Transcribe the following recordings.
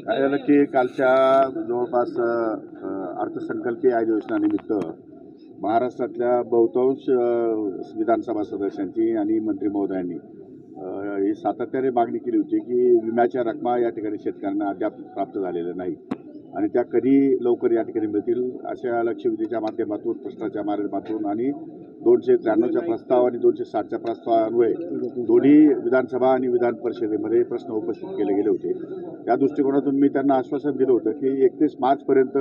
काय झालं की कालच्या जवळपास अर्थसंकल्पीय अधिवेशनानिमित्त महाराष्ट्रातल्या बहुतांश विधानसभा सदस्यांची आणि मंत्री महोदयांनी ही सातत्याने मागणी केली होती की विम्याच्या रकमा या ठिकाणी शेतकऱ्यांना अद्याप प्राप्त झालेल्या नाही आणि त्या कधी लवकर या ठिकाणी मिळतील अशा लक्षवेधीच्या माध्यमातून प्रश्नाच्या माध्यमातून आणि 293च्या प्रस्ताव आणि 260च्या प्रस्तावान्वये दोन्ही विधानसभा आणि विधान परिषदेमध्ये प्रश्न उपस्थित केले गेले होते। त्या दृष्टिकोनातून मी त्यांना आश्वासन दिलं होतं की 31 मार्चपर्यंत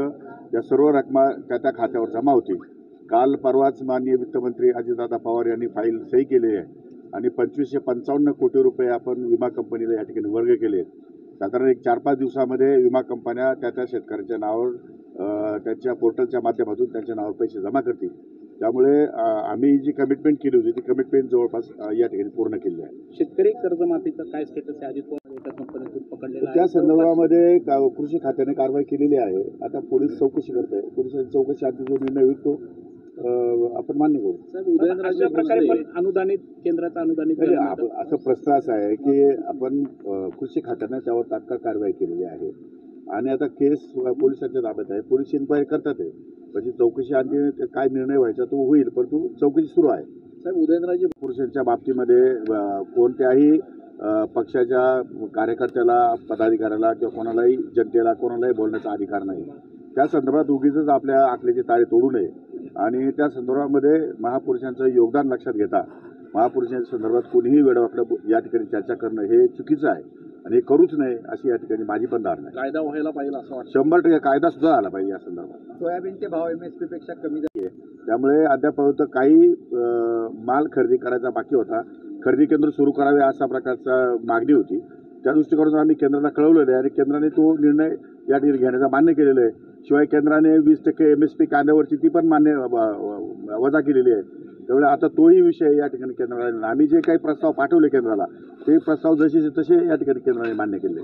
या सर्व रकमा त्या खात्यावर जमा होतील। काल परवाच माननीय वित्तमंत्री अजितदादा पवार यांनी फाईल सही केली आहे आणि 2555 कोटी रुपये आपण विमा कंपनीला या ठिकाणी वर्ग केले आहेत। साधारण एक 4-5 दिवसामध्ये विमा कंपन्या त्या शेतकऱ्यांच्या नावावर त्यांच्या पोर्टलच्या माध्यमातून त्यांच्या नावावर पैसे जमा करतील। त्यामुळे आम्ही जी कमिटमेंट केली होती ती कमिटमेंट जवळपास या ठिकाणी पूर्ण केली आहे। शेतकरी कर्जमाफीचा काय स्टेटस आहे? अजित पवार एका कंपनीतून पकडलेला त्या संदर्भामध्ये कृषी खात्याने कारवाई केलेली आहे। आता पोलीस चौकशी करत आहे। पोलिसांची चौकशी आधी जो निर्णय होईल तो आपण मान्य करू। अशा प्रकारे पण अनुदानित केंद्राचं अनुदानित असं प्रश्न असा आहे की आपण कृषी खात्याने त्यावर तात्काळ कारवाई केलेली आहे आणि आता केस पोलिसांच्या ताब्यात आहे। पोलीस इन्क्वायरी करतात आहे, म्हणजे चौकशी आणखी काय निर्णय व्हायचा तो होईल, परंतु चौकशी सुरू आहे। साहेब, उदयनराजे पुरुषांच्या बाबतीमध्ये कोणत्याही पक्षाच्या कार्यकर्त्याला, पदाधिकाऱ्याला किंवा कोणालाही जनतेला कोणालाही बोलण्याचा अधिकार नाही। त्या संदर्भात उगीच आपल्या आखलेचे ताळे तोडू नये आणि त्या संदर्भामध्ये महापुरुषांचं योगदान लक्षात घेता महापुरुषांच्या संदर्भात कोणीही वेळवाकडं या ठिकाणी चर्चा करणं हे चुकीचं आहे आणि हे करूच नये अशी या ठिकाणी माझी पण धारणा आहे। कायदा व्हायला पाहिजे असं वाटतं। 100% कायदा सुद्धा आला पाहिजे या संदर्भात। सोयाबीनचे भाव MSP पेक्षा कमी झाले, त्यामुळे अद्यापर्यंत काही माल खरेदी करायचा बाकी होता। खरेदी केंद्र सुरू करावे अशा प्रकारचा मागणी होती। त्या दृष्टिकोनातून आम्ही केंद्राला कळवलेलं आहे आणि केंद्राने तो निर्णय या ठिकाणी घेण्याचा मान्य केलेला आहे। शिवाय केंद्राने 20% MSP कांद्यावरची ती पण मान्य वजा केलेली आहे। त्यामुळे आता तोही विषय या ठिकाणी केंद्राला, आम्ही जे काही प्रस्ताव पाठवले केंद्राला ते प्रस्ताव जसे तसे या ठिकाणी केंद्राने मान्य केले।